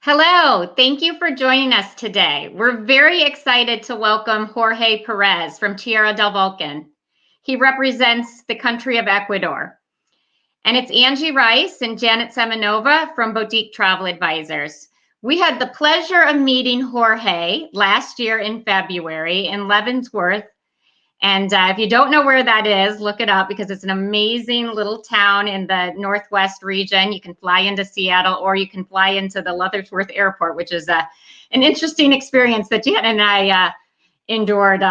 Hello, thank you for joining us today. We're very excited to welcome Jorge Perez from Tierra del Volcán. He represents the country of Ecuador. And it's Angie Rice and Janet Semenova from Boutique Travel Advisors. We had the pleasure of meeting Jorge last year in February in Leavenworth. And if you don't know where that is, look it up because it's an amazing little town in the Northwest region. You can fly into Seattle or you can fly into the Leavenworth Airport, which is an interesting experience that Jan and I endured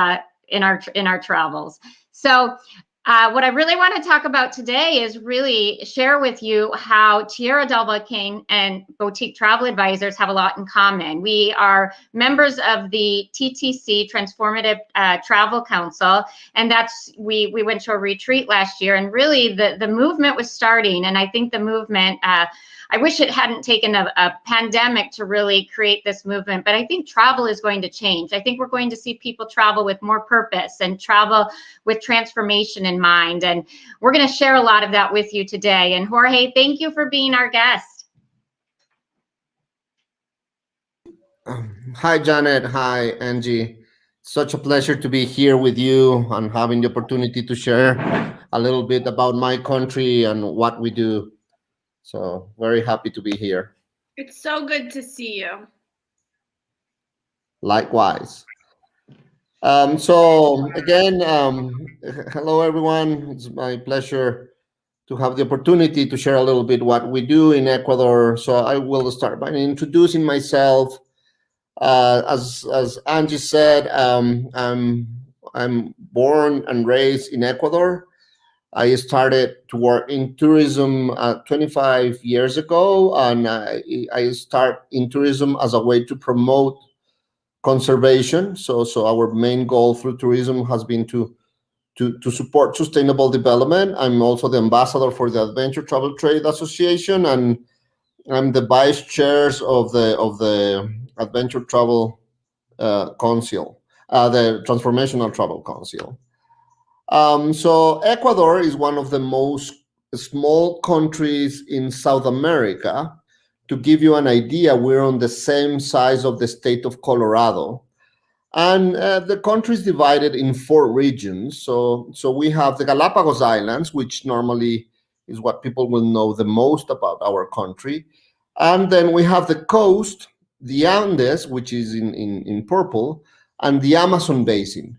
in our travels. So what I really want to talk about today is really share with you how Tierra del Volcán and Boutique Travel Advisors have a lot in common. We are members of the TTC, Transformative Travel Council, and we went to a retreat last year, and really the movement was starting, and I think the movement, I wish it hadn't taken a pandemic to really create this movement, but I think travel is going to change. I think we're going to see people travel with more purpose and travel with transformation in mind. And we're going to share a lot of that with you today. And Jorge, thank you for being our guest. Hi, Janet. Hi, Angie. Such a pleasure to be here with you and having the opportunity to share a little bit about my country and what we do. So very happy to be here. It's so good to see you. Likewise. So again, hello everyone. It's my pleasure to have the opportunity to share a little bit what we do in Ecuador. So I will start by introducing myself. As Angie said, I'm born and raised in Ecuador. I started to work in tourism 25 years ago, and I start in tourism as a way to promote conservation. So our main goal through tourism has been to support sustainable development. I'm also the ambassador for the Adventure Travel Trade Association, and I'm the vice chairs of the Adventure Travel Council, the Transformational Travel Council. So Ecuador is one of the most small countries in South America. To give you an idea, we're on the same size of the state of Colorado. And the country is divided in 4 regions. So we have the Galapagos Islands, which normally is what people will know the most about our country. And then we have the coast, the Andes, which is in purple, and the Amazon Basin.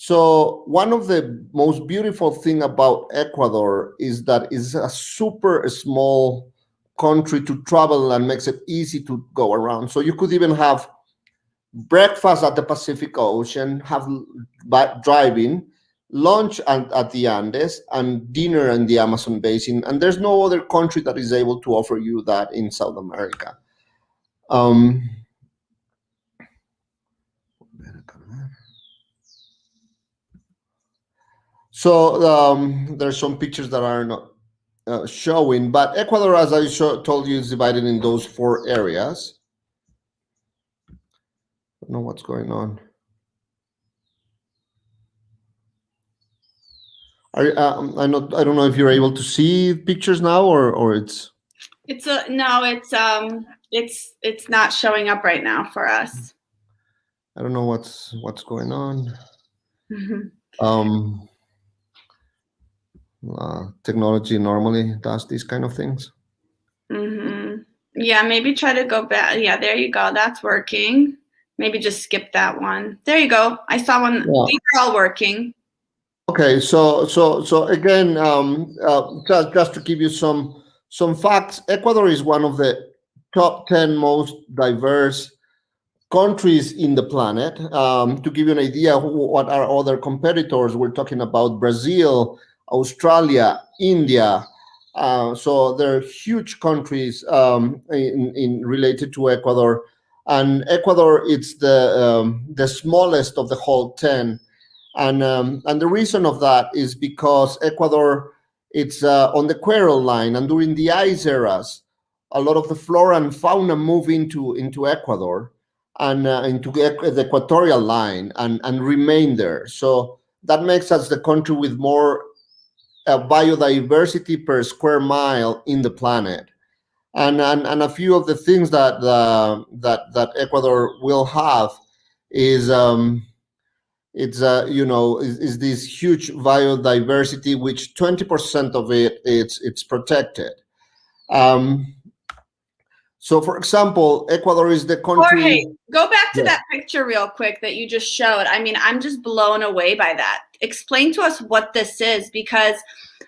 So one of the most beautiful thing about Ecuador is that it's a super small country to travel and makes it easy to go around. So you could even have breakfast at the Pacific Ocean, have driving, lunch at the Andes, and dinner in the Amazon Basin. And there's no other country that is able to offer you that in South America. So there's some pictures that are not showing, but Ecuador, as I told you, is divided in those 4 areas. I don't know what's going on. I don't know if you're able to see pictures now, or it's. No, it's not showing up right now for us. I don't know what's going on. Technology normally does these kind of things. Yeah, maybe try to go back. Yeah, there you go. That's working. Maybe just skip that one. There you go. I saw one. Yeah. These are all working. Okay, so again, just to give you some facts, Ecuador is one of the top 10 most diverse countries in the planet. To give you an idea what are other competitors, we're talking about Brazil, Australia, India. So they're huge countries in related to Ecuador, and Ecuador it's the smallest of the whole 10. And the reason of that is because Ecuador, it's on the equatorial line, and during the ice eras, a lot of the flora and fauna move into Ecuador and into the equatorial line and remain there. So that makes us the country with more biodiversity per square mile in the planet. And a few of the things that that Ecuador will have is is this huge biodiversity, which 20% of it's protected. So, for example, Ecuador is the country. Jorge, go back to that picture real quick that you just showed. I mean, I'm just blown away by that. Explain to us what this is, because,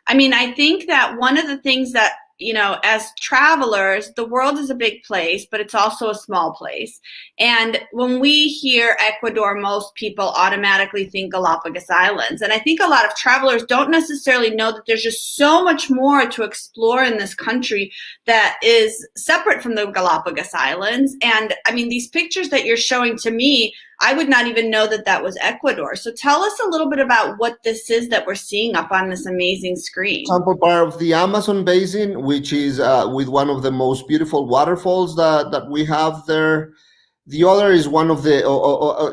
I mean, I think that one of the things that, you know, as travelers, the world is a big place, but it's also a small place. And when we hear Ecuador, most people automatically think Galapagos Islands. And I think a lot of travelers don't necessarily know that there's just so much more to explore in this country that is separate from the Galapagos Islands. And I mean, these pictures that you're showing to me, I would not even know that that was Ecuador. So tell us a little bit about what this is that we're seeing up on this amazing screen. Sample part of the Amazon basin, which is with one of the most beautiful waterfalls that we have there. The other is one of the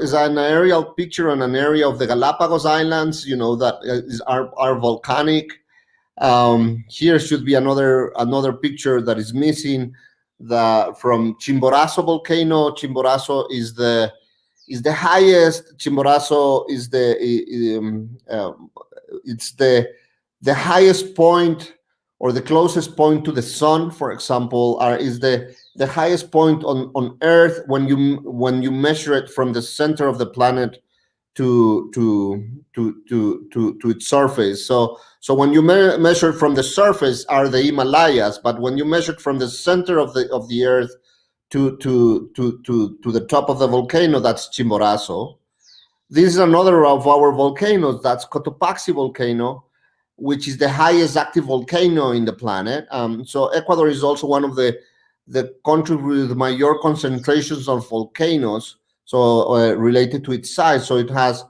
is an aerial picture on an area of the Galapagos Islands. You know, that are volcanic. Here should be another picture that is missing. From Chimborazo volcano. Chimborazo is the highest. Chimborazo is it's the highest point, or the closest point to the sun, for example, is the highest point on Earth when you measure it from the center of the planet to its surface. So when you measure from the surface are the Himalayas, but when you measure from the center of the Earth to the top of the volcano, that's Chimborazo. This is another of our volcanoes. That's Cotopaxi volcano, which is the highest active volcano in the planet. So Ecuador is also one of the countries with major concentrations of volcanoes, so related to its size. So it has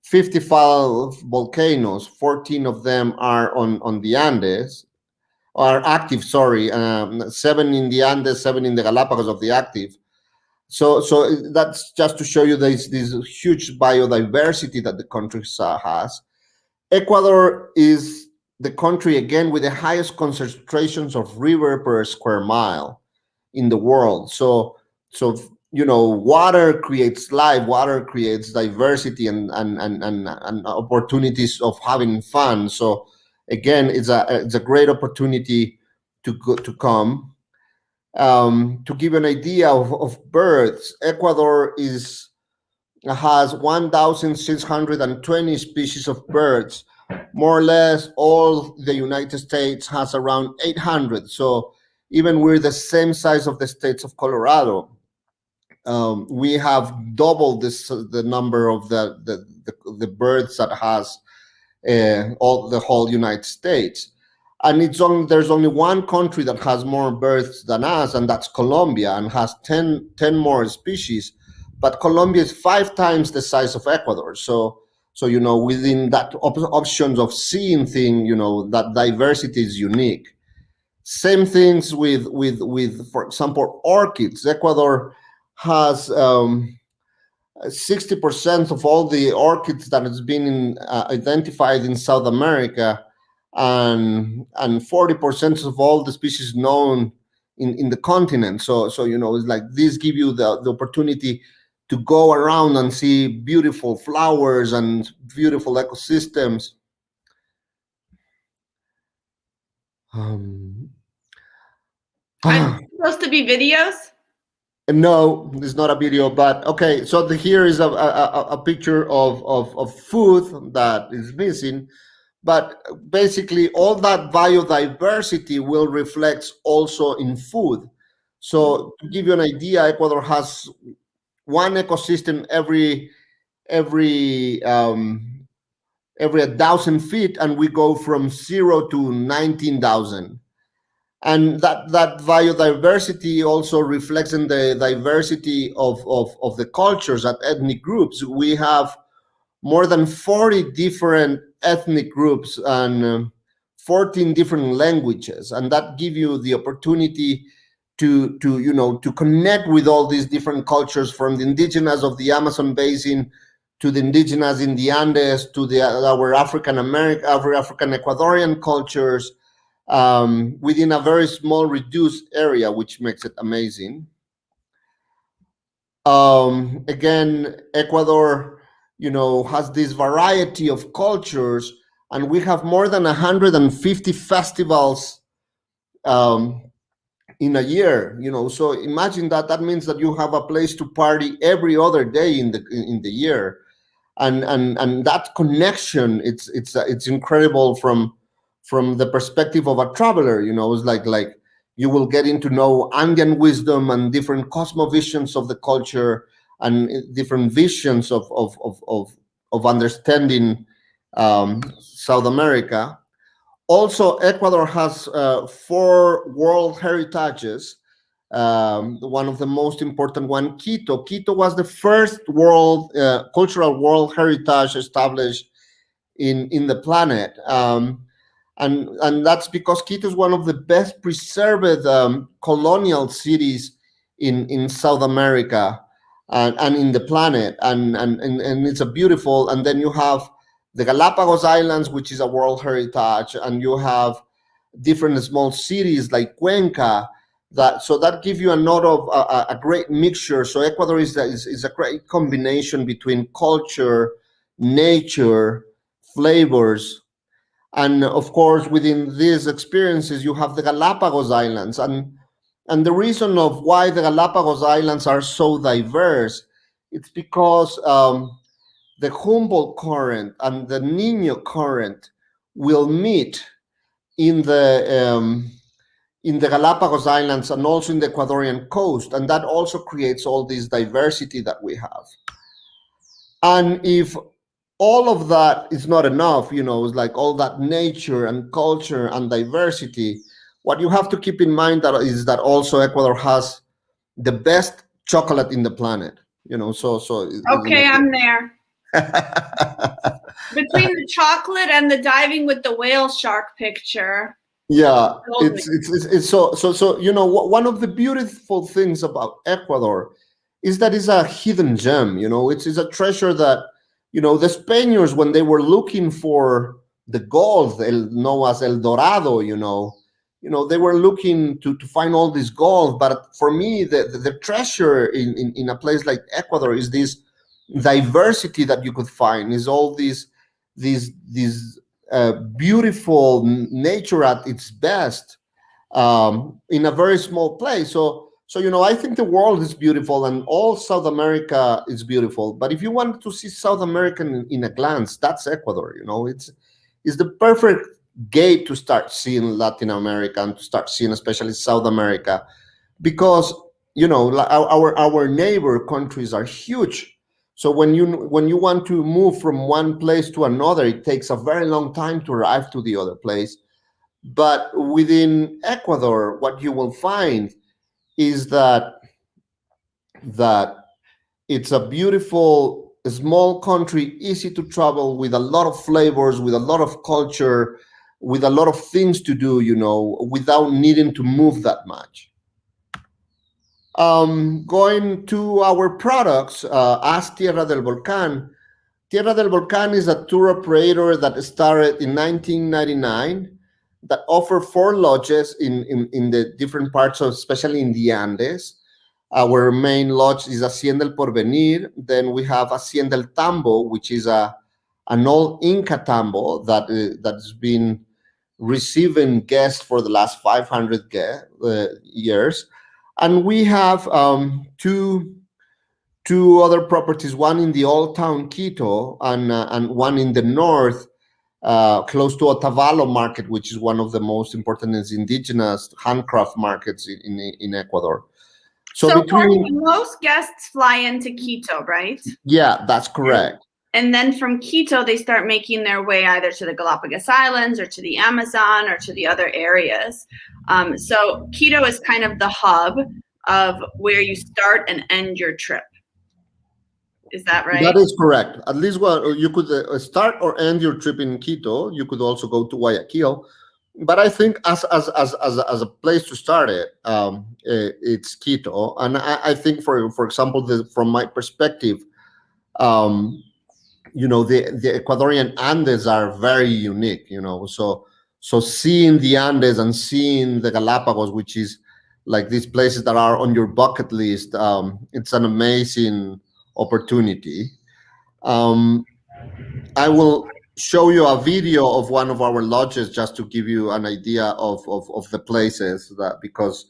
55 volcanoes. 14 of them are on the Andes, are active, 7 in the Andes, 7 in the Galapagos of the active. So that's just to show you this huge biodiversity that the country has. Ecuador is the country, again, with the highest concentrations of river per square mile in the world. So you know, water creates life, water creates diversity and opportunities of having fun. So again, it's a great opportunity to come. To give an idea of birds, Ecuador has 1,620 species of birds. More or less, all the United States has around 800. So even we're the same size of the states of Colorado. We have doubled the number of the birds that has the whole United States. And there's only one country that has more birds than us, and that's Colombia, and has 10 more species. But Colombia is 5 times the size of Ecuador. So you know, within that options of seeing thing, you know, that diversity is unique. Same things with for example, orchids. Ecuador has 60% of all the orchids that has been identified in South America, and 40% of all the species known in the continent. So you know, it's like this give you the opportunity to go around and see beautiful flowers and beautiful ecosystems. Are these supposed to be videos? No, it's not a video, but okay. So here is a picture of food that is missing, but basically all that biodiversity will reflect also in food. So to give you an idea, Ecuador has one ecosystem every 1,000 feet, and we go from 0 to 19,000. And that biodiversity also reflects in the diversity of the cultures and ethnic groups. We have more than 40 different ethnic groups and 14 different languages, and that give you the opportunity to you know, to connect with all these different cultures, from the indigenous of the Amazon basin to the indigenous in the Andes to our African Ecuadorian cultures. within a very small reduced area, which makes it amazing. Again, Ecuador, has this variety of cultures, and we have more than 150 festivals in a year. So imagine that means that you have a place to party every other day in the year, and that connection, it's incredible from the perspective of a traveler. It's like you will get into know Andean wisdom and different cosmovisions of the culture and different visions of understanding South America. Also, Ecuador has 4 World Heritages. One of the most important one, Quito. Quito was the first cultural world heritage established in the planet. And that's because Quito is one of the best preserved colonial cities in South America and in the planet, and it's a beautiful. And then you have the Galapagos Islands, which is a World Heritage, and you have different small cities like Cuenca. That give you a great mixture. So Ecuador is a great combination between culture, nature, flavors. And of course, within these experiences, you have the Galapagos Islands. And the reason of why the Galapagos Islands are so diverse, it's because the Humboldt current and the Niño current will meet in the Galapagos Islands and also in the Ecuadorian coast. And that also creates all this diversity that we have. And if all of that is not enough, it's like all that nature and culture and diversity. What you have to keep in mind is that also Ecuador has the best chocolate in the planet. Okay, I'm there. Between the chocolate and the diving with the whale shark picture. Yeah, it's so one of the beautiful things about Ecuador is that it's a hidden gem. It's a treasure that. The Spaniards, when they were looking for the gold, known as El Dorado, they were looking to find all this gold. But for me, the treasure in a place like Ecuador is this diversity that you could find, is all these beautiful nature at its best in a very small place. So I think the world is beautiful and all South America is beautiful. But if you want to see South America in a glance, that's Ecuador. It's the perfect gate to start seeing Latin America and to start seeing especially South America, because our neighbor countries are huge. So when you want to move from one place to another, it takes a very long time to arrive to the other place. But within Ecuador, what you will find is that it's a beautiful, small country, easy to travel, with a lot of flavors, with a lot of culture, with a lot of things to do, without needing to move that much. Going to our products, as Tierra del Volcán. Tierra del Volcán is a tour operator that started in 1999 that offer 4 lodges in the different parts of, especially in the Andes. Our main lodge is Hacienda El Porvenir. Then we have Hacienda El Tambo, which is an old Inca tambo that's been receiving guests for the last 500 years. And we have two other properties, one in the old town Quito and one in the north, close to Otavalo market, which is one of the most important indigenous handcraft markets in Ecuador. So most guests fly into Quito, right? Yeah, that's correct. And then from Quito, they start making their way either to the Galapagos Islands or to the Amazon or to the other areas. So Quito is kind of the hub of where you start and end your trip. Is that right? That is correct. At least you could start or end your trip in Quito. You could also go to Guayaquil, but I think as a place to start it, it's Quito. And I think for example, from my perspective, the Ecuadorian Andes are very unique. So So seeing the Andes and seeing the Galapagos, which is like these places that are on your bucket list, it's an amazing opportunity. I will show you a video of one of our lodges just to give you an idea of the places, that because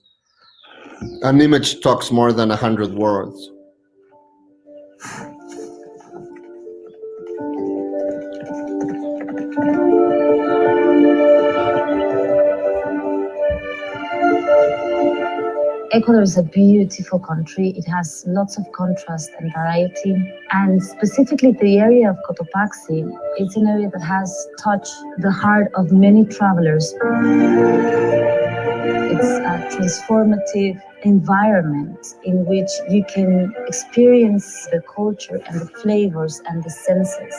an image talks more than 100 words. Ecuador is a beautiful country. It has lots of contrast and variety. And specifically the area of Cotopaxi, it's an area that has touched the heart of many travelers. It's a transformative environment in which you can experience the culture and the flavors and the senses.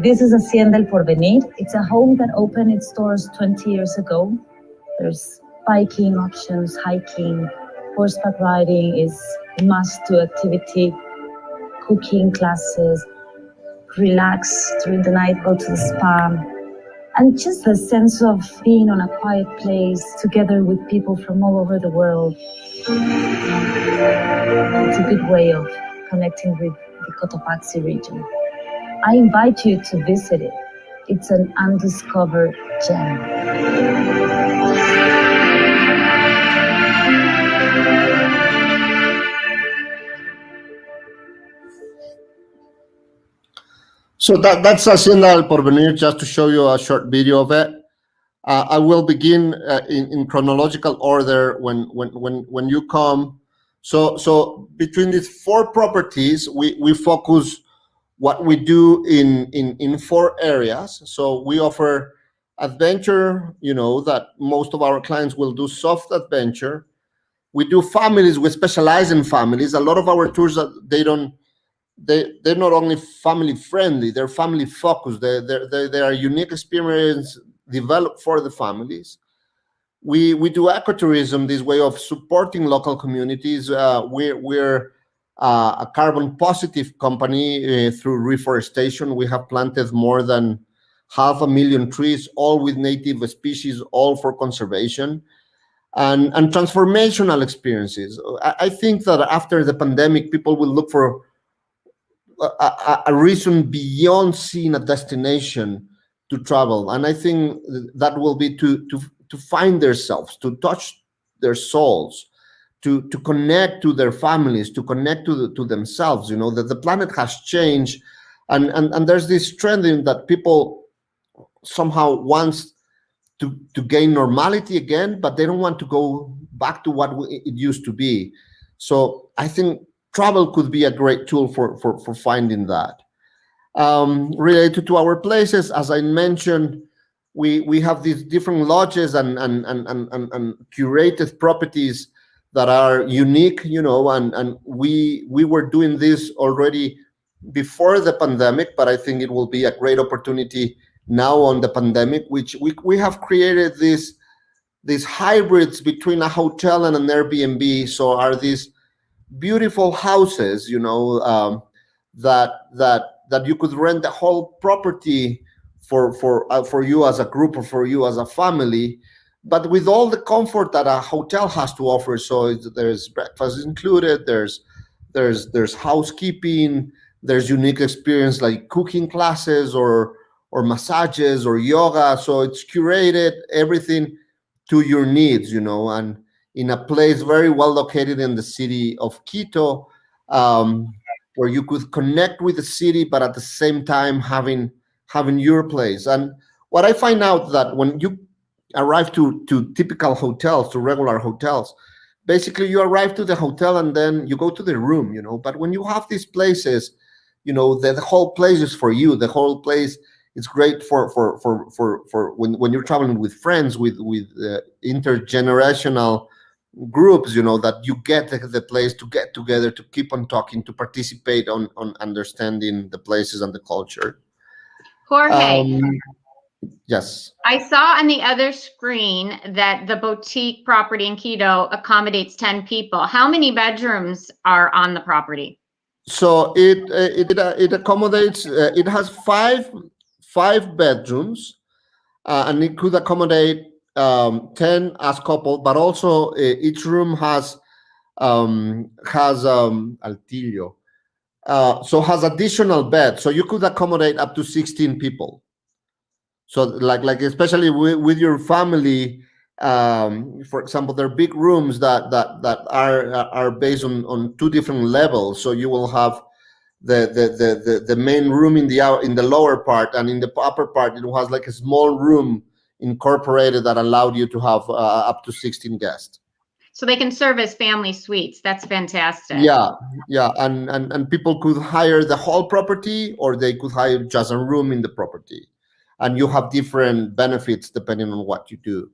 This is Hacienda El Porvenir. It's a home that opened its doors 20 years ago. There's biking options, hiking, horseback riding is a must-do activity, cooking classes, relax during the night, go to the spa, and just the sense of being on a quiet place together with people from all over the world. It's a good way of connecting with the Cotopaxi region. I invite you to visit it. It's an undiscovered gem. So that's Hacienda El Porvenir, just to show you a short video of it. I will begin in chronological order when you come. So between these 4 properties, we focus what we do in 4 areas. So we offer adventure, that most of our clients will do soft adventure. We do families, we specialize in families. A lot of our tours, they're not only family friendly, they're family focused. They are unique experience developed for the families. We do ecotourism, this way of supporting local communities. We're a carbon positive company through reforestation. We have planted more than 500,000 trees, all with native species, all for conservation. And transformational experiences. I think that after the pandemic, people will look for a reason beyond seeing a destination to travel, and I think that will be to find themselves, to touch their souls, to connect to their families, to connect to themselves. That the planet has changed, and there's this trend in that people somehow wants to gain normality again, but they don't want to go back to what it used to be. So I think travel could be a great tool for finding that. Related to our places, as I mentioned, we have these different lodges and curated properties that are unique, and we were doing this already before the pandemic, but I think it will be a great opportunity now on the pandemic, which we have created these hybrids between a hotel and an Airbnb. So are these beautiful houses, that you could rent the whole property for you as a group or for you as a family, but with all the comfort that a hotel has to offer. So there's breakfast included, there's housekeeping, there's unique experience like cooking classes or massages or yoga. So it's curated, everything to your needs, and in a place very well located in the city of Quito, where you could connect with the city, but at the same time having your place. And what I find out that when you arrive to typical hotels, to regular hotels, basically you arrive to the hotel and then you go to the room, But when you have these places, the whole place is for you. The whole place is great for when you're traveling with friends, with intergenerational groups, that you get the place to get together, to keep on talking, to participate on understanding the places and the culture. Jorge, yes. I saw on the other screen that the boutique property in Quito accommodates 10 people. How many bedrooms are on the property? So it accommodates. It has five bedrooms, and it could accommodate 10 as couple, but also each room has altillo, so has additional beds, so you could accommodate up to 16 people. So like especially with your family, for example, there are big rooms that are based on two different levels. So you will have the main room in the lower part, and in the upper part it has like a small room incorporated that allowed you to have up to 16 guests. So they can serve as family suites. That's fantastic. Yeah, and people could hire the whole property, or they could hire just a room in the property, and you have different benefits depending on what you do.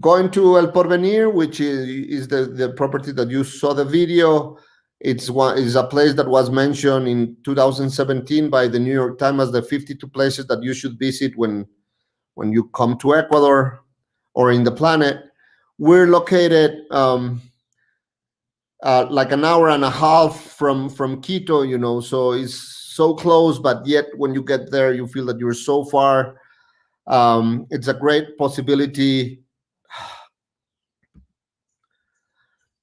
Going to El Porvenir, which is the property that you saw the video. Is a place that was mentioned in 2017 by the New York Times as the 52 places that you should visit when you come to Ecuador or in the planet. We're located like an hour and a half from Quito, you know, so it's so close, but yet when you get there, you feel that you're so far. It's a great possibility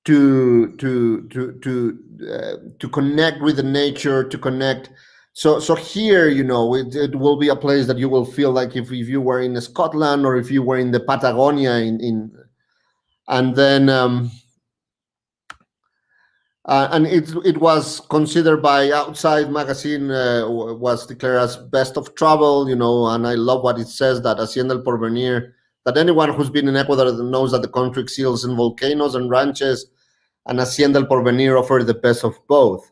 to connect with the nature, to connect. So here, you know, it will be a place that you will feel like if you were in Scotland, or if you were in the Patagonia and then and it was considered by Outside Magazine, was declared as best of travel, you know, and I love what it says, that Hacienda El Porvenir, that anyone who's been in Ecuador knows that the country excels in volcanoes and ranches, and Hacienda El Porvenir offer the best of both.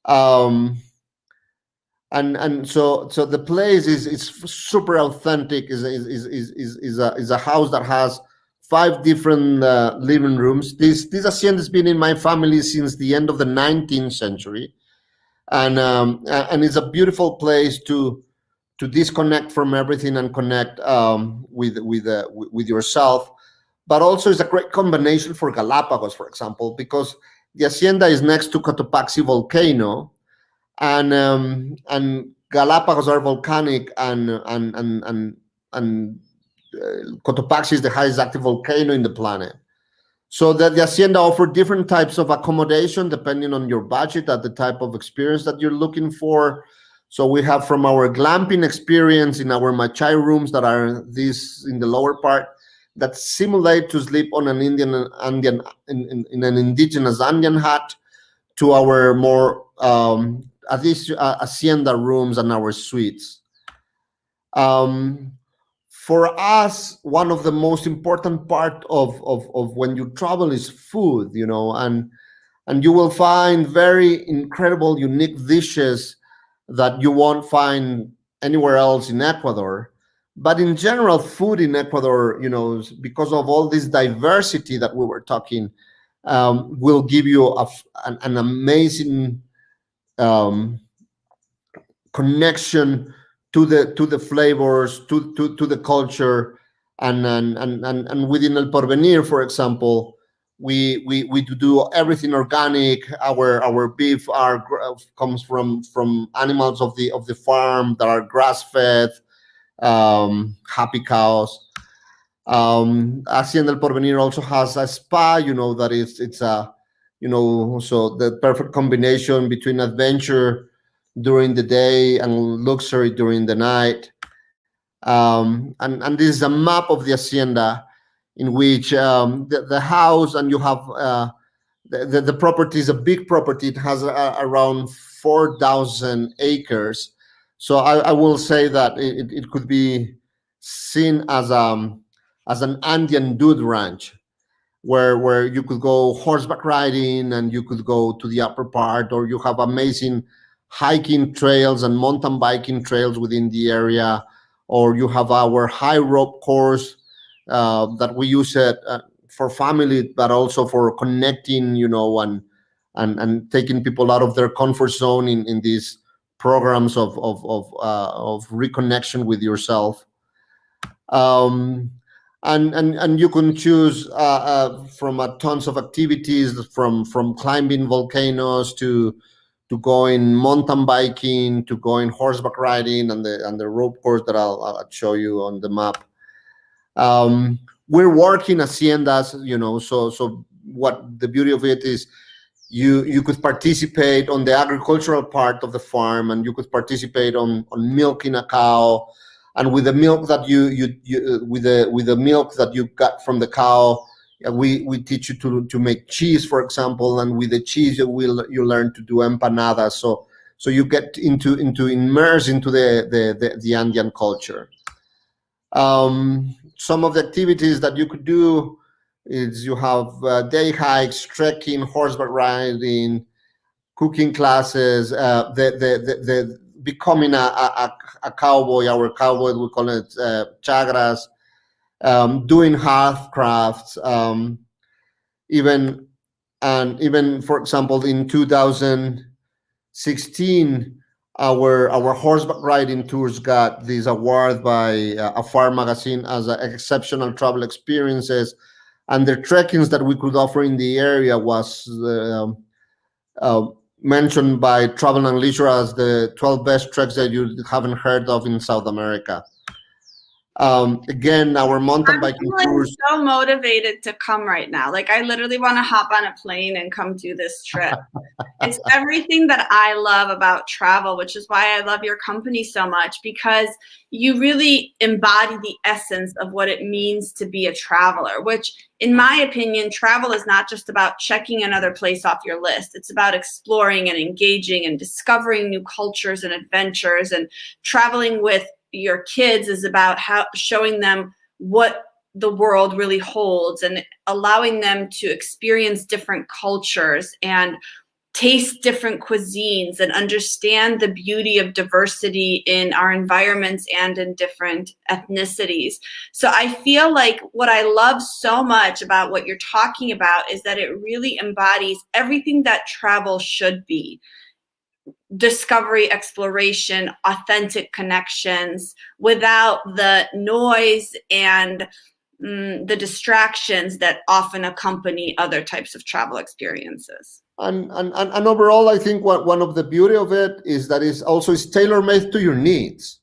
And so the place is super authentic. Is a house that has 5 different living rooms. This hacienda has been in my family since the end of the 19th century, and it's a beautiful place to disconnect from everything and connect with yourself. But also it's a great combination for Galapagos, for example, because the hacienda is next to Cotopaxi volcano, and Galapagos are volcanic, and Cotopaxi is the highest active volcano in the planet. So that the hacienda offer different types of accommodation depending on your budget and the type of experience that you're looking for. So we have from our glamping experience in our Machai rooms that are these in the lower part, that simulate to sleep on an in an indigenous Andean hut, to our more hacienda rooms and our suites. For us, one of the most important part of when you travel is food, you know, and you will find very incredible, unique dishes that you won't find anywhere else in Ecuador. But in general, food in Ecuador, you know, because of all this diversity that we were talking, will give you an amazing connection to the flavors, to the culture, and within El Porvenir, for example, we do everything organic. Our beef comes from animals of the farm that are grass fed, happy cows. Hacienda El Porvenir also has a spa, you know, that it's a, you know, so the perfect combination between adventure during the day and luxury during the night. And this is a map of the hacienda, in which the house, and you have the property is a big property. It has around 4,000 acres. So I will say that it could be seen as an Andean dude ranch, where you could go horseback riding, and you could go to the upper part, or you have amazing hiking trails and mountain biking trails within the area, or you have our high rope course that we use it for family, but also for connecting, you know, and taking people out of their comfort zone in these programs of reconnection with yourself. And you can choose from tons of activities, from climbing volcanoes to to going mountain biking, to going horseback riding, and the rope course that I'll show you on the map. We're working haciendas, so what the beauty of it is, you could participate on the agricultural part of the farm, and you could participate on milking a cow, and with the milk that with the milk that you got from the cow, we teach you to make cheese, for example, and with the cheese you learn to do empanadas. So you get into immerse into the Andean culture. Some of the activities that you could do is you have day hikes, trekking, horseback riding, cooking classes, the becoming a cowboy. Our cowboy, we call it chagras, doing handcrafts, even for example in 2016 our horseback riding tours got this award by a farm magazine as exceptional travel experiences, and the trekkings that we could offer in the area was mentioned by Travel and Leisure as the 12 best treks that you haven't heard of in South America. Again, our mountain biking tours. I'm so motivated to come right now. Like, I literally want to hop on a plane and come do this trip. It's everything that I love about travel, which is why I love your company so much, because you really embody the essence of what it means to be a traveler, which in my opinion, travel is not just about checking another place off your list. It's about exploring and engaging and discovering new cultures and adventures, and traveling with your kids is about showing them what the world really holds and allowing them to experience different cultures and taste different cuisines and understand the beauty of diversity in our environments and in different ethnicities. So I feel like what I love so much about what you're talking about is that it really embodies everything that travel should be. Discovery, exploration, authentic connections without the noise and the distractions that often accompany other types of travel experiences. And overall, I think one of the beauty of it is that it's tailor-made to your needs.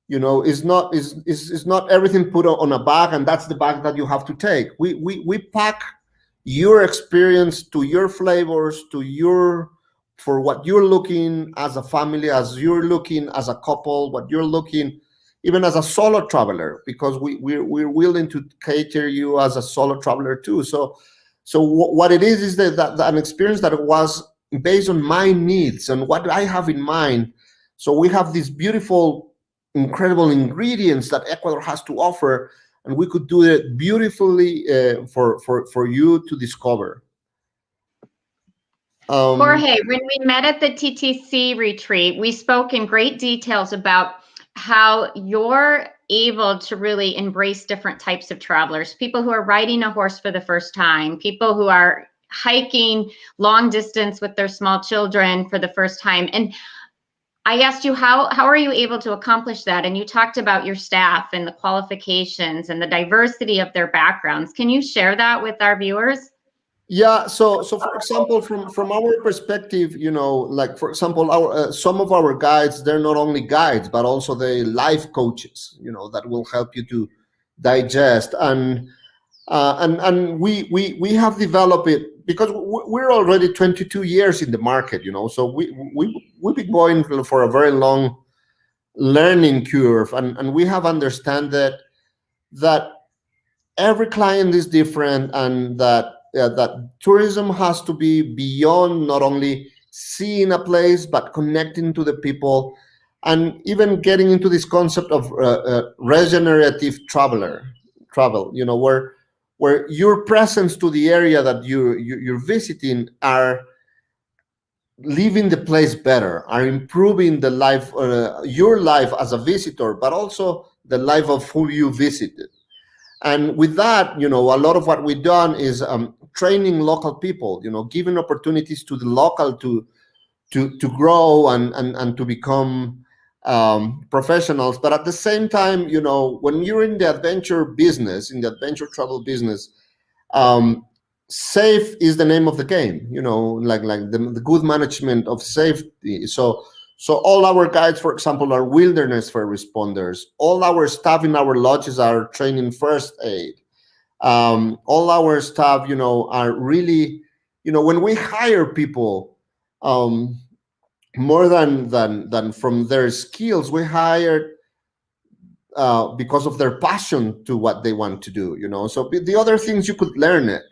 It's not everything put on a bag and that's the bag that you have to take. We pack your experience to your flavors, for what you're looking as a family, as you're looking as a couple, what you're looking even as a solo traveler, because we're willing to cater you as a solo traveler too. So what it is that an experience that was based on my needs and what I have in mind. So we have these beautiful, incredible ingredients that Ecuador has to offer, and we could do it beautifully for you to discover. Jorge, when we met at the TTC retreat, we spoke in great details about how you're able to really embrace different types of travelers, people who are riding a horse for the first time, people who are hiking long distance with their small children for the first time. And I asked you, how are you able to accomplish that? And you talked about your staff and the qualifications and the diversity of their backgrounds. Can you share that with our viewers? Yeah, so for example, from our perspective, like for example, some of our guides, they're not only guides but also the life coaches, that will help you to digest and we have developed it because we're already 22 years in the market, so we've been going for a very long learning curve, and we have understand that every client is different, and that tourism has to be beyond not only seeing a place but connecting to the people, and even getting into this concept of regenerative travel, where your presence to the area that you're visiting are leaving the place better, are improving the life, your life as a visitor, but also the life of who you visited. And with that, a lot of what we've done is training local people, giving opportunities to the local to grow and to become professionals. But at the same time, when you're in the adventure business, in the adventure travel business, safe is the name of the game, like the good management of safety. So all our guides, for example, are wilderness first responders. All our staff in our lodges are trained in first aid. All our staff, are really, when we hire people, more than from their skills, we hire because of their passion to what they want to do. So the other things you could learn it.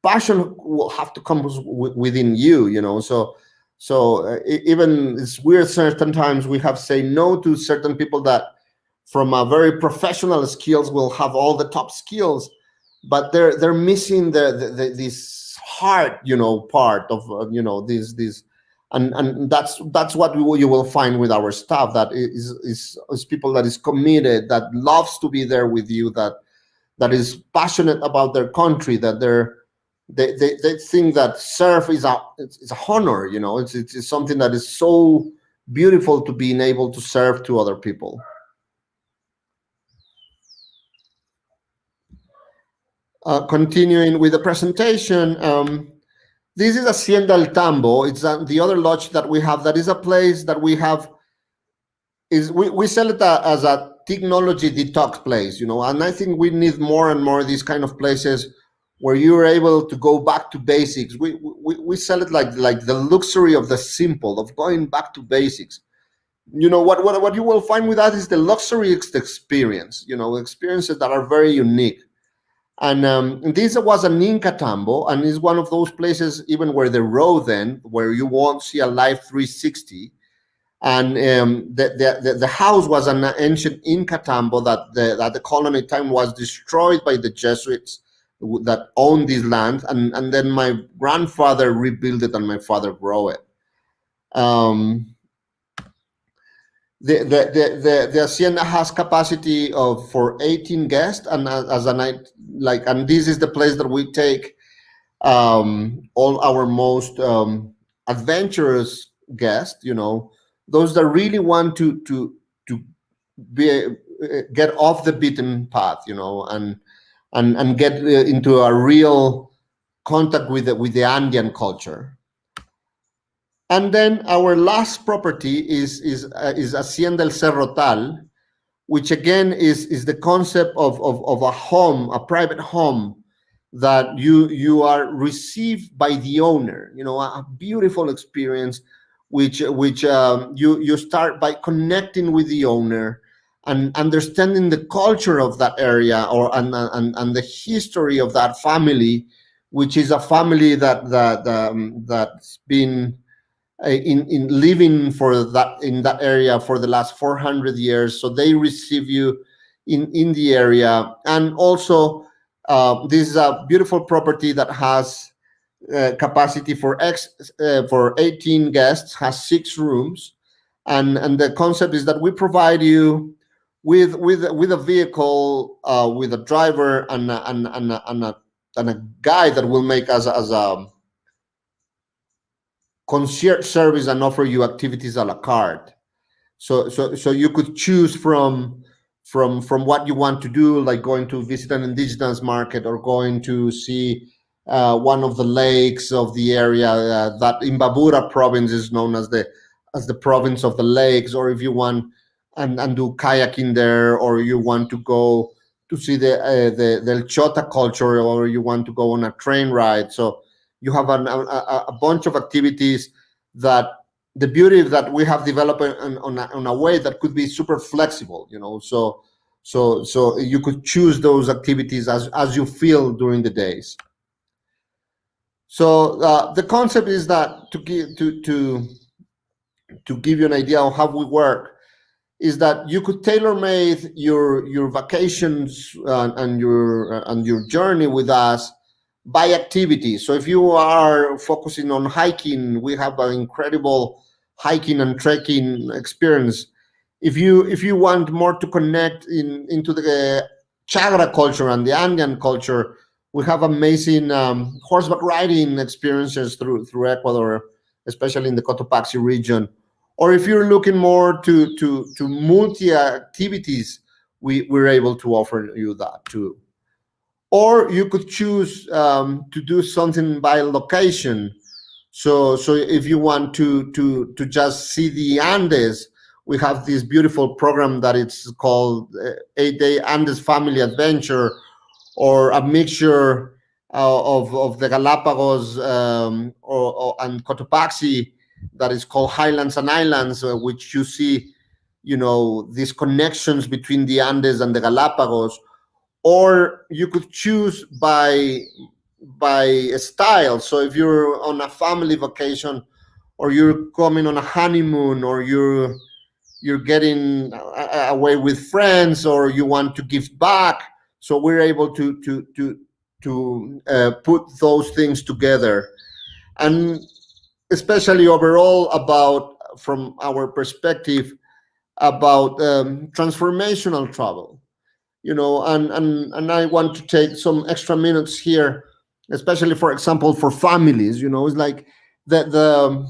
Passion will have to come within you. So even it's weird. Certain times we have say no to certain people that, from a very professional skills, will have all the top skills, but they're missing this heart, part of this. And that's what you will find with our staff. That is people that is committed, that loves to be there with you, that is passionate about their country, that they think that serve is a honor. It's something that is so beautiful, to being able to serve to other people. Continuing with the presentation, this is Hacienda El Tambo. It's the other lodge that we have. That is a place that we have. We sell it as a technology detox place, and I think we need more and more of these kind of places where you're able to go back to basics. We sell it like the luxury of the simple, of going back to basics. What you will find with that is the luxury experience, experiences that are very unique. And this was an Inca tambo, and is one of those places even where the road where you won't see a live 360. And the house was an ancient Inca tambo that the colony time was destroyed by the Jesuits that owned this land, and then my grandfather rebuilt it and my father grew it. The hacienda has capacity for 18 guests, and and this is the place that we take all our most adventurous guests. Those that really want to get off the beaten path, and get into a real contact with the Andean culture. And then our last property is Hacienda El Cerrotal, which again is the concept of a home, a private home, that you are received by the owner. A beautiful experience, which you start by connecting with the owner and understanding the culture of that area, and the history of that family, which is a family that's been in living in that area for the last 400 years. So they receive you in the area. And also this is a beautiful property that has capacity for 18 guests, has 6 rooms, and the concept is that we provide you with a vehicle, with a driver and a guide that will make us as a concierge service and offer you activities a la carte. So you could choose from what you want to do, like going to visit an indigenous market, or going to see one of the lakes of the area. That Imbabura province is known as the province of the lakes. Or if you want and do kayaking there, or you want to go to see the El Chota culture, or you want to go on a train ride. So you have a bunch of activities that the beauty that we have developed on a way that could be super flexible, so you could choose those activities as you feel during the days. So the concept is that to give you an idea of how we work, is that you could tailor-made your vacations and your journey with us by activity. So if you are focusing on hiking, we have an incredible hiking and trekking experience. If you want more to connect into the Chagra culture and the Andean culture, we have amazing horseback riding experiences through Ecuador, especially in the Cotopaxi region. Or if you're looking more to multi activities, we're able to offer you that too. Or you could choose to do something by location. So if you want to just see the Andes, we have this beautiful program that it's called 8-Day Andes Family Adventure, or a mixture of the Galapagos and Cotopaxi, that is called Highlands and Islands, which you see, these connections between the Andes and the Galapagos. Or you could choose by style. So if you're on a family vacation, or you're coming on a honeymoon, or you're getting away with friends, or you want to give back, so we're able to put those things together. And especially overall, about, from our perspective, about transformational travel, and I want to take some extra minutes here, especially, for example, for families. It's like the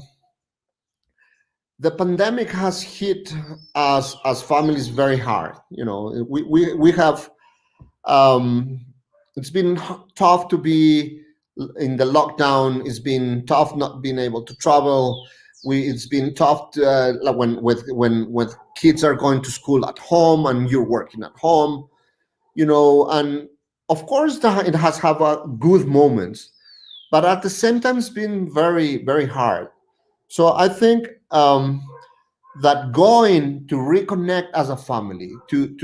pandemic has hit us as families very hard. We have, it's been tough to be in the lockdown. It's been tough not being able to travel. It's been tough to, when kids are going to school at home and you're working at home, and of course it has had good moments, but at the same time it's been very, very hard. So I think that going to reconnect as a family, and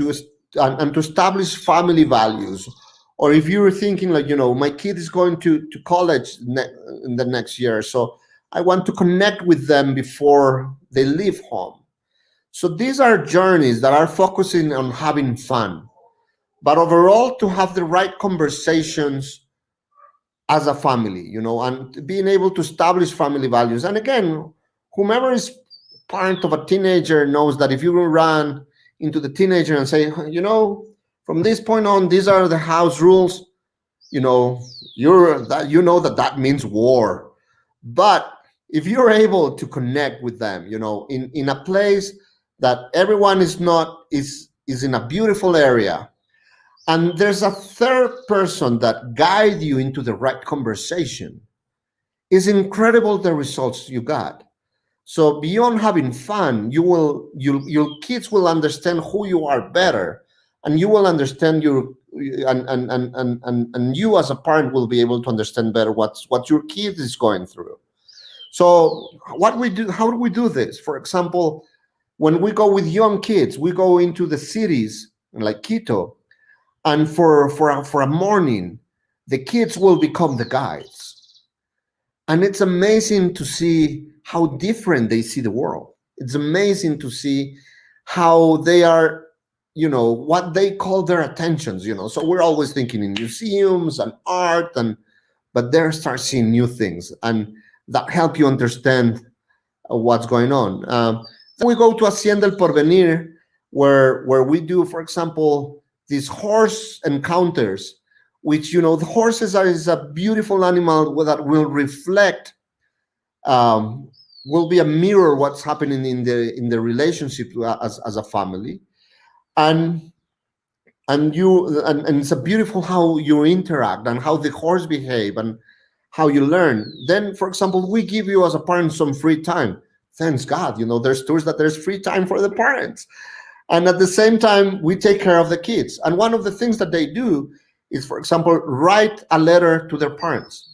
to establish family values, or if you're thinking like, my kid is going to college in the next year, so I want to connect with them before they leave home. So these are journeys that are focusing on having fun, but overall to have the right conversations as a family, and being able to establish family values. And again, whomever is parent of a teenager knows that if you run into the teenager and say, from this point on, these are the house rules, that means war. But if you're able to connect with them, in a place that everyone is in a beautiful area, and there's a third person that guide you into the right conversation, it's incredible the results you got. So beyond having fun, your kids will understand who you are better, and you will understand and you as a parent will be able to understand better what your kid is going through. So how do we do this? For example, when we go with young kids, we go into the cities like Quito, and for a morning, the kids will become the guides. And it's amazing to see how different they see the world. It's amazing to see how they are, what they call their attentions, So we're always thinking in museums and art, but they start seeing new things, and that help you understand what's going on. Then we go to Hacienda El Porvenir, where we do, for example, these horse encounters, which, the horses is a beautiful animal that will reflect, will be a mirror what's happening in the relationship as a family, and it's a beautiful how you interact and how the horse behave and how you learn. Then, for example, we give you as a parent some free time. Thanks God, there's tours that there's free time for the parents. And at the same time, we take care of the kids. And one of the things that they do is, for example, write a letter to their parents.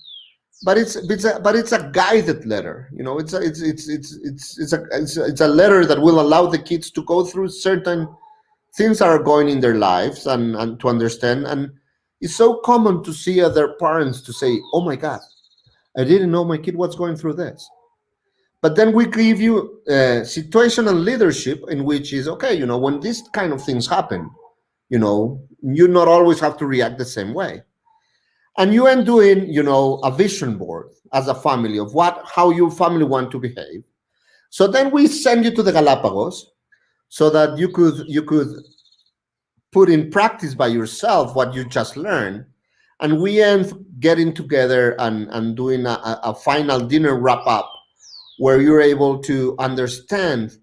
But it's a guided letter. It's a letter that will allow the kids to go through certain things that are going in their lives and to understand. And it's so common to see other parents to say, "Oh my God, I didn't know my kid was going through this." But then we give you situational leadership, in which is, okay, when these kind of things happen, you not always have to react the same way. And you end doing, a vision board as a family of how your family want to behave. So then we send you to the Galapagos so that you could put in practice by yourself what you just learned. And we end getting together and doing a final dinner wrap up, where you're able to understand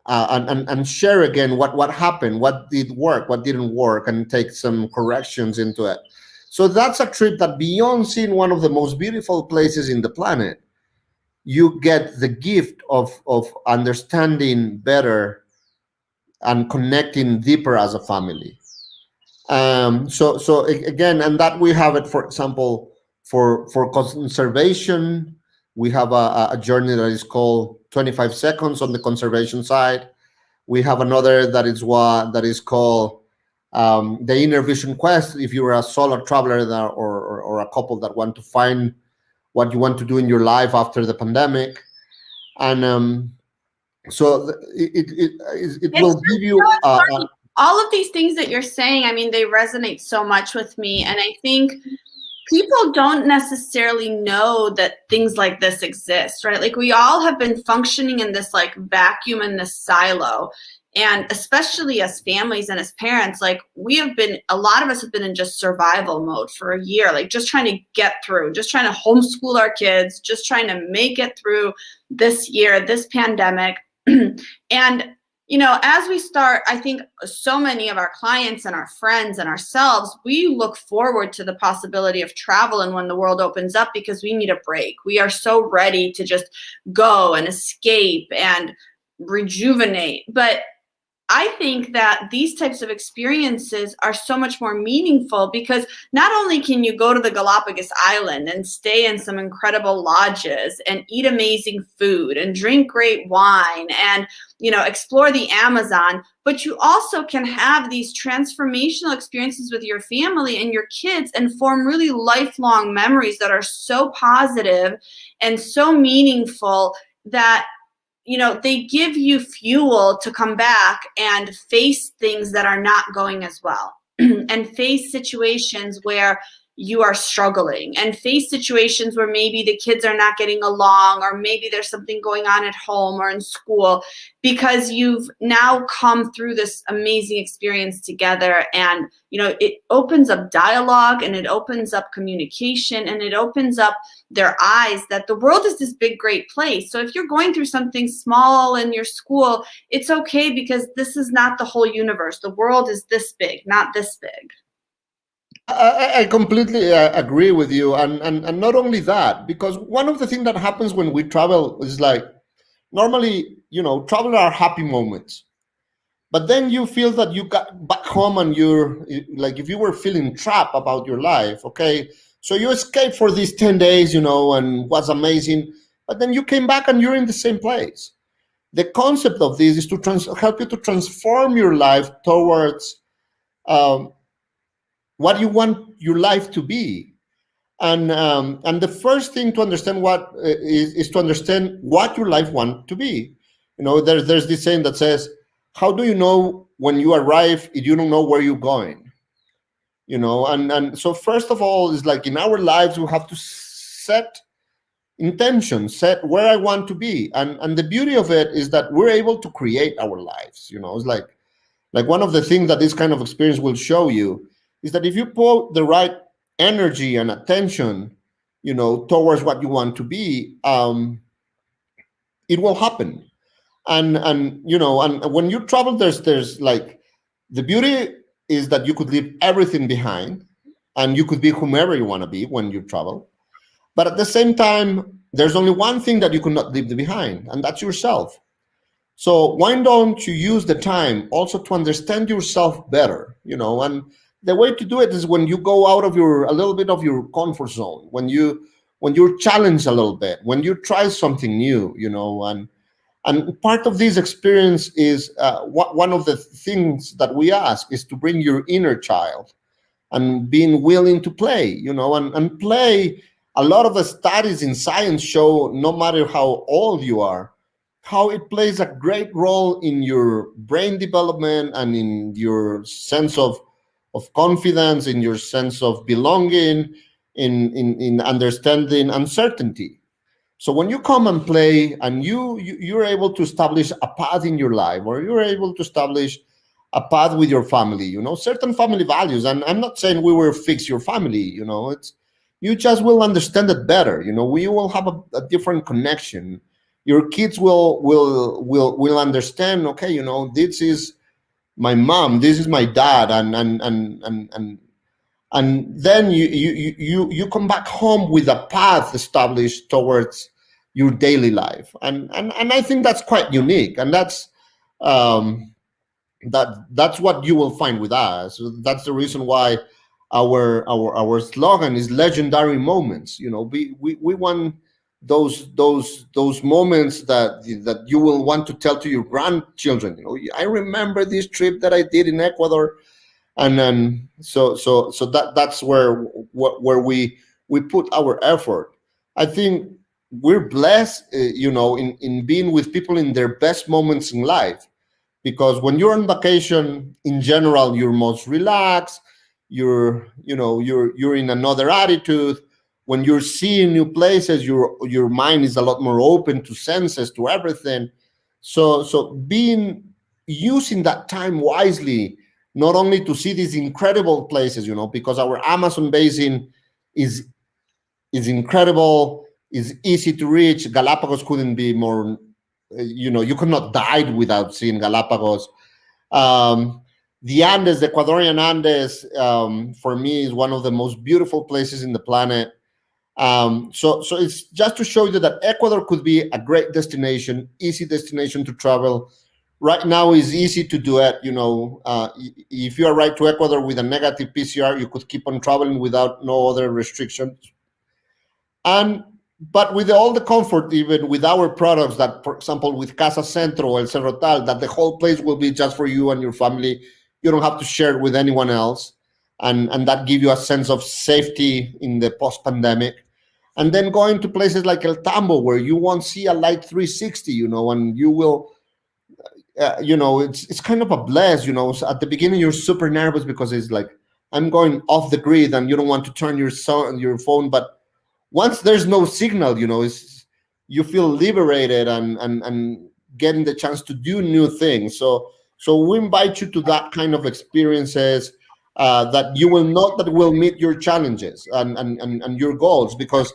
and share again what happened, what did work, what didn't work, and take some corrections into it. So that's a trip that beyond seeing one of the most beautiful places in the planet, you get the gift of understanding better and connecting deeper as a family. So again, and that we have it, for example, for conservation, we have a journey that is called 25 seconds on the conservation side. We have another that is called the Inner Vision Quest. If you're a solo traveler or a couple that want to find what you want to do in your life after the pandemic, and so it will give you all of these things that you're saying. I mean, they resonate so much with me, and I think people don't necessarily know that things like this exist, right? Like, we all have been functioning in this like vacuum, in this silo. And especially as families and as parents, like, a lot of us have been in just survival mode for a year, like just trying to get through, just trying to homeschool our kids, just trying to make it through this year, this pandemic. And, you know, as we start, I think so many of our clients and our friends and ourselves, we look forward to the possibility of travel and when the world opens up, because we need a break. We are so ready to just go and escape and rejuvenate. But I think that these types of experiences are so much more meaningful, because not only can you go to the Galapagos Island and stay in some incredible lodges and eat amazing food and drink great wine and, you know, explore the Amazon, but you also can have these transformational experiences with your family and your kids and form really lifelong memories that are so positive and so meaningful that, you know, they give you fuel to come back and face things that are not going as well and face situations where you are struggling and face situations where maybe the kids are not getting along, or maybe there's something going on at home or in school, because you've now come through this amazing experience together. And, you know, it opens up dialogue and it opens up communication and it opens up their eyes that the world is this big, great place. So if you're going through something small in your school, it's okay, because this is not the whole universe. The world is this big, not this big. I completely agree with you, and not only that, because one of the things that happens when we travel is, like, normally, you know, travel are happy moments, but then you feel that you got back home and you're like, if you were feeling trapped about your life, okay, so you escaped for these 10 days, you know, and was amazing, but then you came back and you're in the same place. The concept of this is to help you to transform your life towards what you want your life to be. And the first thing to understand is to understand what your life wants to be. You know, there's this saying that says, how do you know when you arrive if you don't know where you're going? You know, and so first of all, is like, in our lives, we have to set intention, set where I want to be. And the beauty of it is that we're able to create our lives. You know, it's like one of the things that this kind of experience will show you is that if you put the right energy and attention, you know, towards what you want to be, it will happen. And you know, and when you travel, there's like, the beauty is that you could leave everything behind and you could be whomever you want to be when you travel. But at the same time, there's only one thing that you could not leave behind, and that's yourself. So why don't you use the time also to understand yourself better, you know? And the way to do it is when you go out of a little bit of your comfort zone, when you're challenged a little bit, when you try something new, you know. And part of this experience is one of the things that we ask is to bring your inner child and being willing to play, you know, and play. A lot of the studies in science show, no matter how old you are, how it plays a great role in your brain development and in your sense of confidence, in your sense of belonging, in understanding uncertainty. So when you come and play and you're able to establish a path in your life, or you're able to establish a path with your family, you know, certain family values. And I'm not saying we will fix your family, you know, you just will understand it better. You know, we will have a different connection. Your kids will understand, okay, you know, this is my mom, this is my dad, and and then you come back home with a path established towards your daily life, and I think that's quite unique, and that's that's what you will find with us. That's the reason why our slogan is legendary moments. You know, we want those moments that you will want to tell to your grandchildren. You know, I remember this trip that I did in Ecuador, and then so that's where we put our effort. I think we're blessed, you know, in being with people in their best moments in life, because when you're on vacation, in general, you're most relaxed. You're in another attitude. When you're seeing new places, your mind is a lot more open to senses, to everything. So being using that time wisely, not only to see these incredible places, you know, because our Amazon basin is incredible, is easy to reach. Galapagos couldn't be more, you know, you could not die without seeing Galapagos. The Andes, the Ecuadorian Andes, for me is one of the most beautiful places in the planet. So it's just to show you that Ecuador could be a great destination, easy destination to travel. Right now is easy to do it. You know, if you arrive to Ecuador with a negative PCR, you could keep on traveling without no other restrictions. But with all the comfort, even with our products, that, for example, with Casa Centro, El Cerrotal, that the whole place will be just for you and your family. You don't have to share it with anyone else. And that give you a sense of safety in the post-pandemic. And then going to places like El Tambo, where you won't see a light 360, you know, and you will, you know, it's kind of a bless, you know. So at the beginning, you're super nervous because it's like, I'm going off the grid and you don't want to turn your phone, but once there's no signal, you know, you feel liberated and getting the chance to do new things. So we invite you to that kind of experiences, that you will know that will meet your challenges and your goals, because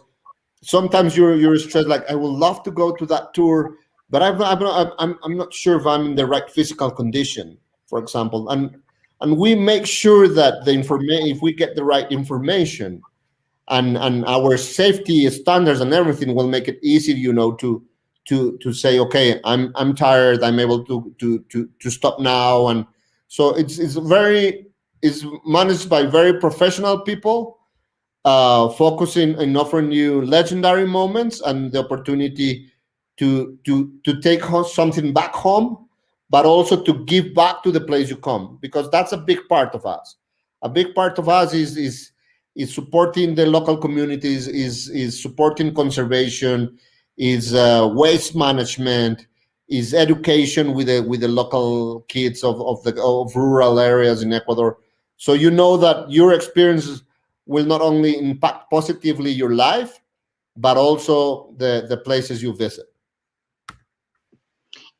sometimes you're stressed, like, I would love to go to that tour, but I'm not sure if I'm in the right physical condition, for example. And we make sure that the information, if we get the right information, and our safety standards and everything, will make it easy, you know, to say, okay, I'm tired, I'm able to stop now. And so it's managed by very professional people, focusing on offering you legendary moments and the opportunity to take something back home, but also to give back to the place you come, because that's a big part of us. A big part of us is supporting the local communities, is supporting conservation, is waste management, is education with the local kids of rural areas in Ecuador. So you know that your experience will not only impact positively your life, but also the places you visit.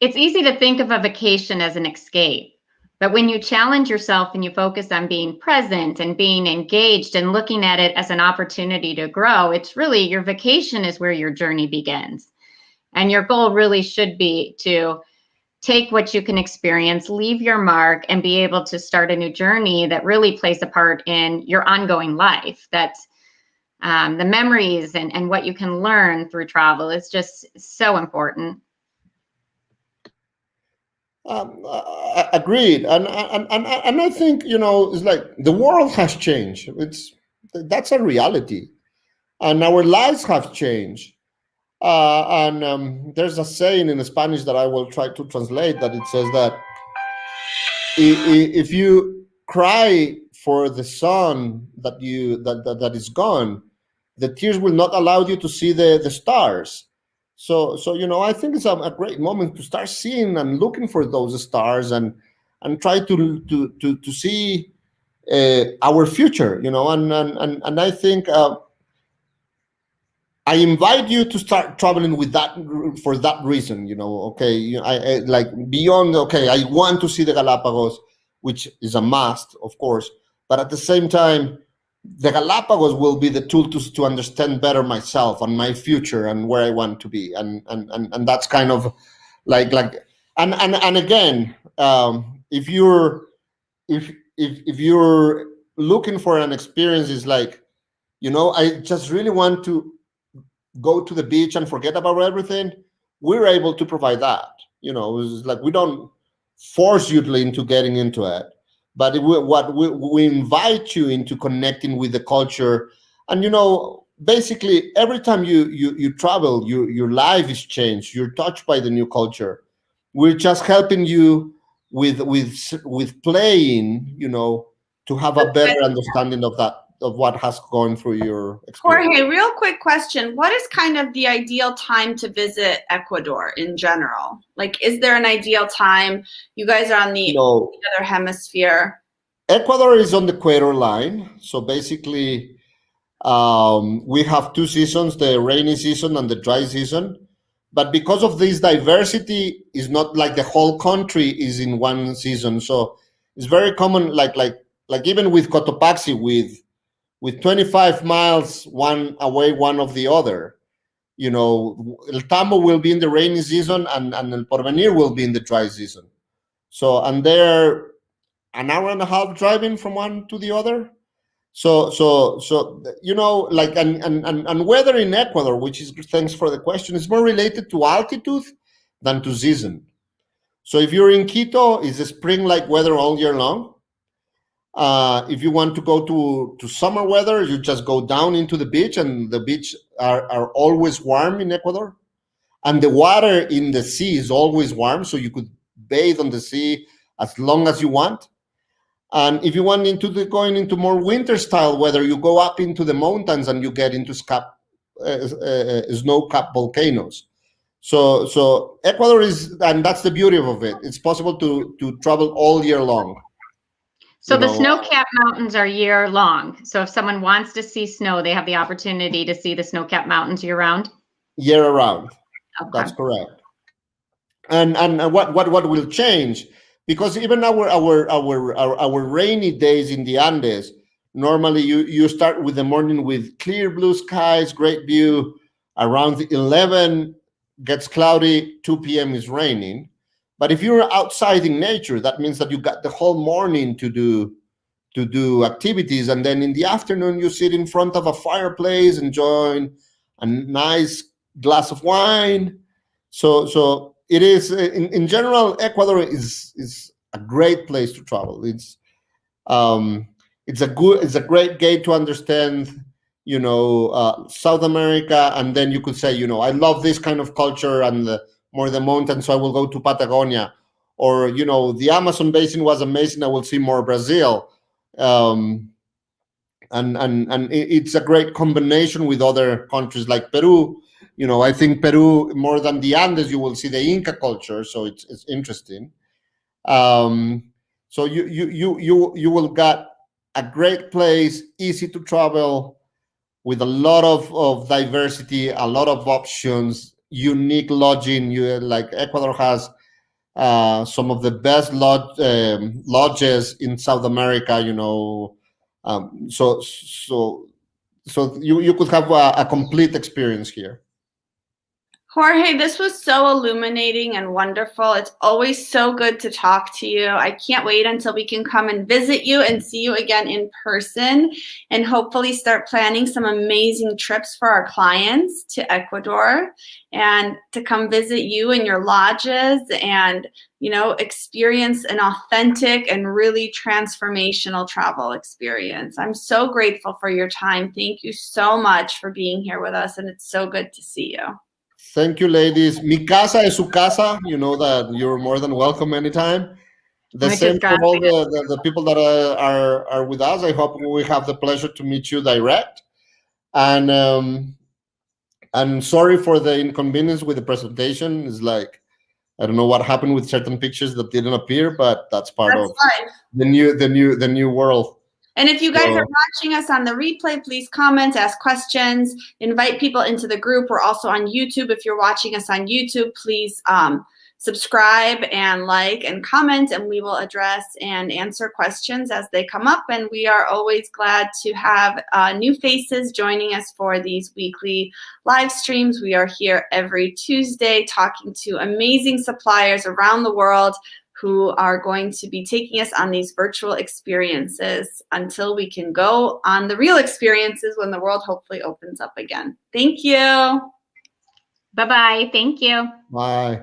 It's easy to think of a vacation as an escape. But when you challenge yourself and you focus on being present and being engaged and looking at it as an opportunity to grow, it's really, your vacation is where your journey begins. And your goal really should be to take what you can experience, leave your mark, and be able to start a new journey that really plays a part in your ongoing life. That's the memories and what you can learn through travel is just so important. Agreed, and I think, you know, it's like the world has changed. That's a reality, and our lives have changed. And there's a saying in Spanish that I will try to translate, that it says that if you cry for the sun that is gone, the tears will not allow you to see the stars. So you know, I think it's a great moment to start seeing and looking for those stars, and try to see our future, you know. And I think I invite you to start traveling with that, for that reason, you know. Okay, I like, beyond, okay, I want to see the Galapagos, which is a must, of course, but at the same time, the Galapagos will be the tool to understand better myself and my future and where I want to be, and that's kind of like and again, if you're looking for an experience is like, I just really want to go to the beach and forget about everything, we're able to provide that. It's like we don't force you into getting into it, but we invite you into connecting with the culture. And basically every time you travel, your life is changed. You're touched by the new culture. We're just helping you with playing, to have a better understanding of what has gone through your experience. Jorge, real quick question. What is kind of the ideal time to visit Ecuador in general? Like, is there an ideal time? You guys are on the other hemisphere. Ecuador is on the equator line. So basically, we have two seasons, the rainy season and the dry season. But because of this diversity, it's not like the whole country is in one season. So it's very common, like even with Cotopaxi, with 25 miles one away, one of the other, El Tambo will be in the rainy season and El Porvenir will be in the dry season. So, and they're an hour and a half driving from one to the other. So like, and weather in Ecuador, which is, thanks for the question, is more related to altitude than to season. So if you're in Quito, it's a spring-like weather all year long. If you want to go to summer weather, you just go down into the beach, and the beach are always warm in Ecuador. And the water in the sea is always warm, so you could bathe on the sea as long as you want. And if you want going into more winter style weather, you go up into the mountains and you get into snow-capped volcanoes. So Ecuador is, and that's the beauty of it. It's possible to travel all year long. So the snow-capped mountains are year long. So if someone wants to see snow, they have the opportunity to see the snow-capped mountains year round? Year around. Okay. That's correct. And what will change? Because even our rainy days in the Andes, normally you start with the morning with clear blue skies, great view. Around 11 gets cloudy, 2 p.m. is raining. But if you're outside in nature, that means that you got the whole morning to do activities, and then in the afternoon you sit in front of a fireplace enjoying a nice glass of wine. So it is, in general, Ecuador is a great place to travel. It's a great gate to understand, South America, and then you could say, I love this kind of culture and more the mountains, so I will go to Patagonia, or the Amazon basin was amazing, I will see more Brazil, and it's a great combination with other countries like Peru. I think Peru, more than the Andes, you will see the Inca culture, so it's interesting. So you will get a great place, easy to travel, with a lot of diversity, a lot of options, unique lodging. Like Ecuador has some of the best lodges in South America. So you could have a complete experience here. Jorge, this was so illuminating and wonderful. It's always so good to talk to you. I can't wait until we can come and visit you and see you again in person, and hopefully start planning some amazing trips for our clients to Ecuador, and to come visit you in your lodges and, experience an authentic and really transformational travel experience. I'm so grateful for your time. Thank you so much for being here with us, and it's so good to see you. Thank you, ladies. Mi casa es su casa. You know that you're more than welcome anytime. The same for all the people that are with us. I hope we have the pleasure to meet you direct. And sorry for the inconvenience with the presentation. It's like, I don't know what happened with certain pictures that didn't appear, but that's part of the new world. And if you guys are watching us on the replay, please comment, ask questions, invite people into the group. We're also on YouTube. If you're watching us on YouTube, please subscribe and like and comment, and we will address and answer questions as they come up. And we are always glad to have new faces joining us for these weekly live streams. We are here every Tuesday talking to amazing suppliers around the world, who are going to be taking us on these virtual experiences until we can go on the real experiences when the world hopefully opens up again. Thank you. Bye-bye. Thank you. Bye.